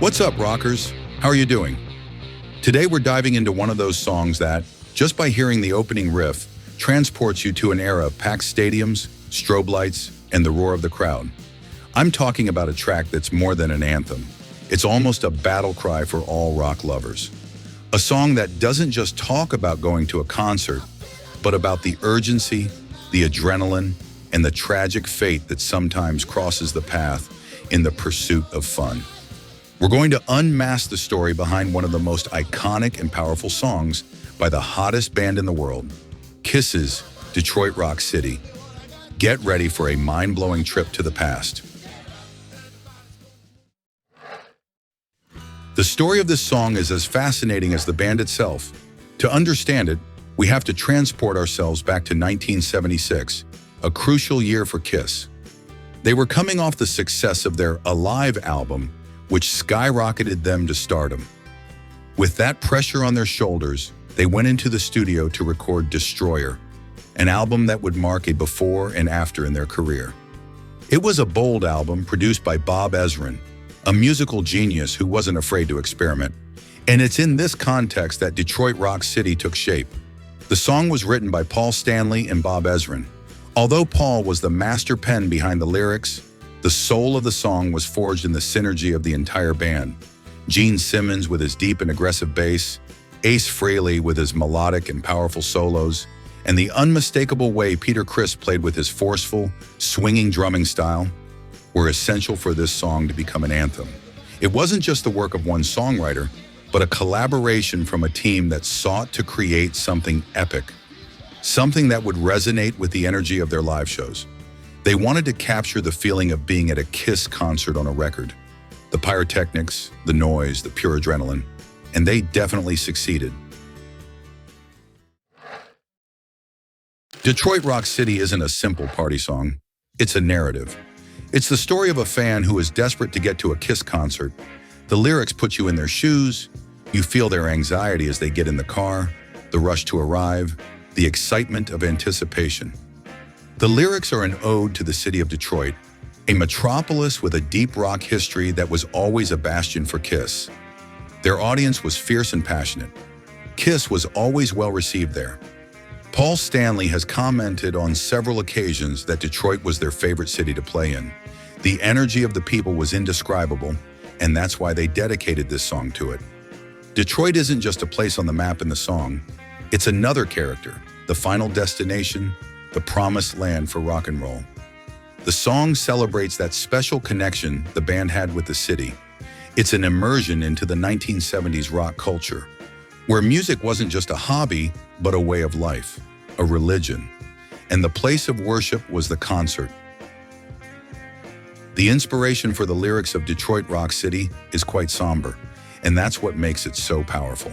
What's up, rockers? How are you doing? Today we're diving into one of those songs that, just by hearing the opening riff, transports you to an era of packed stadiums, strobe lights, and the roar of the crowd. I'm talking about a track that's more than an anthem. It's almost a battle cry for all rock lovers. A song that doesn't just talk about going to a concert, but about the urgency, the adrenaline, and the tragic fate that sometimes crosses the path in the pursuit of fun. We're going to unmask the story behind one of the most iconic and powerful songs by the hottest band in the world, Kiss's Detroit Rock City. Get ready for a mind-blowing trip to the past. The story of this song is as fascinating as the band itself. To understand it, we have to transport ourselves back to 1976, a crucial year for Kiss. They were coming off the success of their Alive album, which skyrocketed them to stardom. With that pressure on their shoulders, they went into the studio to record Destroyer, an album that would mark a before and after in their career. It was a bold album produced by Bob Ezrin, a musical genius who wasn't afraid to experiment. And it's in this context that Detroit Rock City took shape. The song was written by Paul Stanley and Bob Ezrin. Although Paul was the master pen behind the lyrics, the soul of the song was forged in the synergy of the entire band. Gene Simmons with his deep and aggressive bass, Ace Frehley with his melodic and powerful solos, and the unmistakable way Peter Criss played with his forceful, swinging drumming style were essential for this song to become an anthem. It wasn't just the work of one songwriter, but a collaboration from a team that sought to create something epic, something that would resonate with the energy of their live shows. They wanted to capture the feeling of being at a Kiss concert on a record. The pyrotechnics, the noise, the pure adrenaline, and they definitely succeeded. Detroit Rock City isn't a simple party song. It's a narrative. It's the story of a fan who is desperate to get to a Kiss concert. The lyrics put you in their shoes. You feel their anxiety as they get in the car, the rush to arrive, the excitement of anticipation. The lyrics are an ode to the city of Detroit, a metropolis with a deep rock history that was always a bastion for Kiss. Their audience was fierce and passionate. Kiss was always well received there. Paul Stanley has commented on several occasions that Detroit was their favorite city to play in. The energy of the people was indescribable, and that's why they dedicated this song to it. Detroit isn't just a place on the map in the song. It's another character, the final destination, the promised land for rock and roll. The song celebrates that special connection the band had with the city. It's an immersion into the 1970s rock culture, where music wasn't just a hobby, but a way of life, a religion. And the place of worship was the concert. The inspiration for the lyrics of Detroit Rock City is quite somber, and that's what makes it so powerful.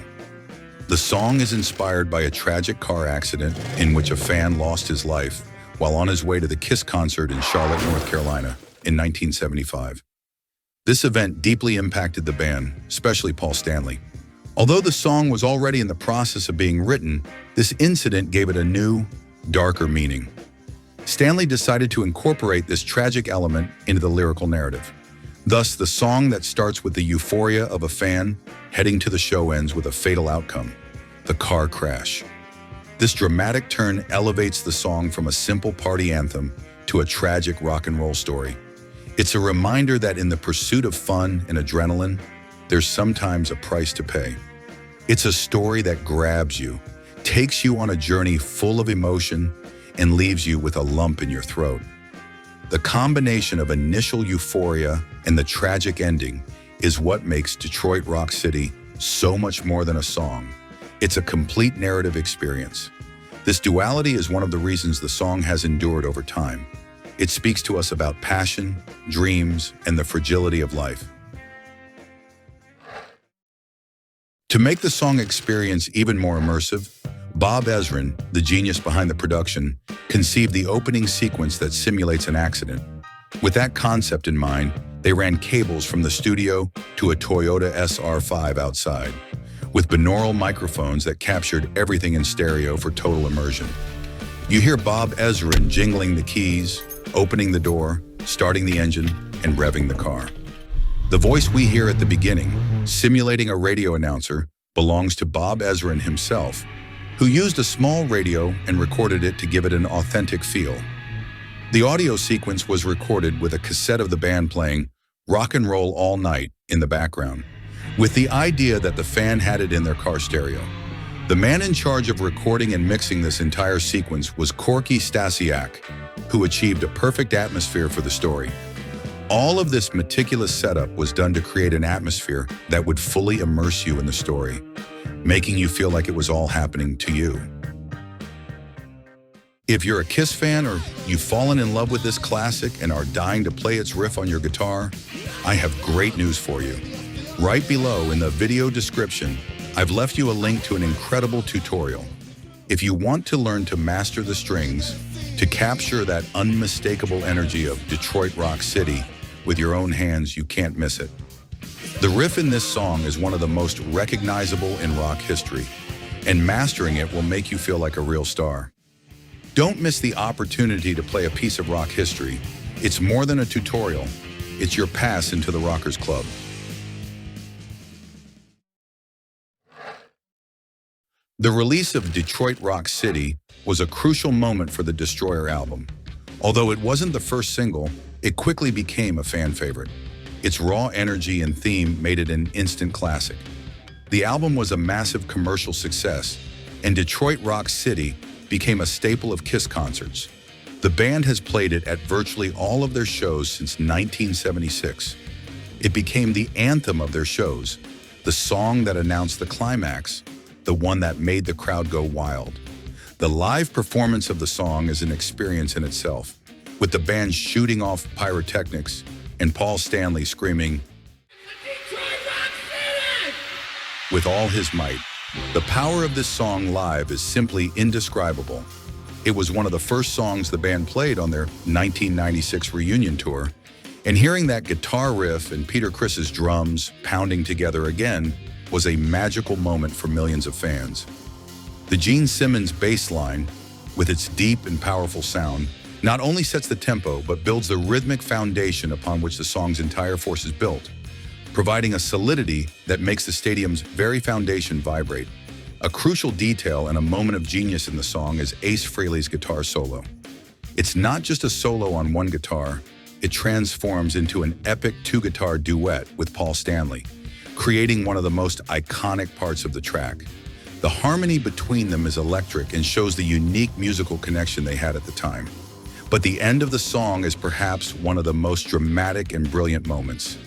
The song is inspired by a tragic car accident in which a fan lost his life while on his way to the Kiss concert in Charlotte, North Carolina in 1975. This event deeply impacted the band, especially Paul Stanley. Although the song was already in the process of being written, this incident gave it a new, darker meaning. Stanley decided to incorporate this tragic element into the lyrical narrative. Thus, the song that starts with the euphoria of a fan heading to the show ends with a fatal outcome, the car crash. This dramatic turn elevates the song from a simple party anthem to a tragic rock and roll story. It's a reminder that in the pursuit of fun and adrenaline, there's sometimes a price to pay. It's a story that grabs you, takes you on a journey full of emotion, and leaves you with a lump in your throat. The combination of initial euphoria and the tragic ending is what makes Detroit Rock City so much more than a song. It's a complete narrative experience. This duality is one of the reasons the song has endured over time. It speaks to us about passion, dreams, and the fragility of life. To make the song experience even more immersive, Bob Ezrin, the genius behind the production, conceived the opening sequence that simulates an accident. With that concept in mind, they ran cables from the studio to a Toyota SR5 outside, with binaural microphones that captured everything in stereo for total immersion. You hear Bob Ezrin jingling the keys, opening the door, starting the engine, and revving the car. The voice we hear at the beginning, simulating a radio announcer, belongs to Bob Ezrin himself, who used a small radio and recorded it to give it an authentic feel. The audio sequence was recorded with a cassette of the band playing Rock and Roll All Night in the background, with the idea that the fan had it in their car stereo. The man in charge of recording and mixing this entire sequence was Corky Stasiak, who achieved a perfect atmosphere for the story. All of this meticulous setup was done to create an atmosphere that would fully immerse you in the story, making you feel like it was all happening to you. If you're a Kiss fan or you've fallen in love with this classic and are dying to play its riff on your guitar, I have great news for you. Right below in the video description, I've left you a link to an incredible tutorial. If you want to learn to master the strings, to capture that unmistakable energy of Detroit Rock City with your own hands, you can't miss it. The riff in this song is one of the most recognizable in rock history, and mastering it will make you feel like a real star. Don't miss the opportunity to play a piece of rock history. It's more than a tutorial, it's your pass into the Rockers Club. The release of Detroit Rock City was a crucial moment for the Destroyer album. Although it wasn't the first single, it quickly became a fan favorite. Its raw energy and theme made it an instant classic. The album was a massive commercial success, and Detroit Rock City became a staple of Kiss concerts. The band has played it at virtually all of their shows since 1976. It became the anthem of their shows, the song that announced the climax, the one that made the crowd go wild. The live performance of the song is an experience in itself, with the band shooting off pyrotechnics and Paul Stanley screaming, "Detroit Rock City!" with all his might. The power of this song live is simply indescribable. It was one of the first songs the band played on their 1996 reunion tour, and hearing that guitar riff and Peter Criss's drums pounding together again was a magical moment for millions of fans. The Gene Simmons bass line, with its deep and powerful sound, not only sets the tempo but builds the rhythmic foundation upon which the song's entire force is built, providing a solidity that makes the stadium's very foundation vibrate. A crucial detail and a moment of genius in the song is Ace Frehley's guitar solo. It's not just a solo on one guitar, it transforms into an epic two-guitar duet with Paul Stanley, creating one of the most iconic parts of the track. The harmony between them is electric and shows the unique musical connection they had at the time. But the end of the song is perhaps one of the most dramatic and brilliant moments.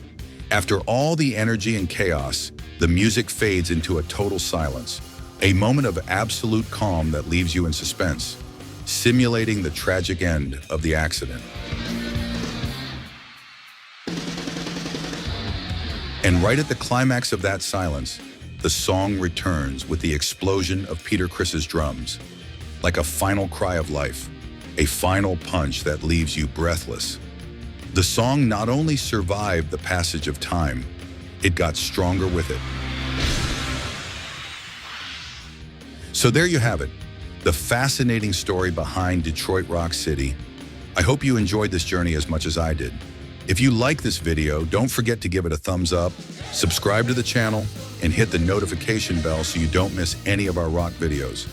After all the energy and chaos, the music fades into a total silence, a moment of absolute calm that leaves you in suspense, simulating the tragic end of the accident. And right at the climax of that silence, the song returns with the explosion of Peter Criss's drums, like a final cry of life, a final punch that leaves you breathless. The song not only survived the passage of time, it got stronger with it. So there you have it, the fascinating story behind Detroit Rock City. I hope you enjoyed this journey as much as I did. If you like this video, don't forget to give it a thumbs up, subscribe to the channel, and hit the notification bell so you don't miss any of our rock videos.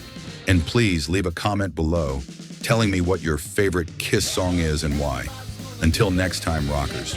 And please leave a comment below telling me what your favorite Kiss song is and why. Until next time, rockers.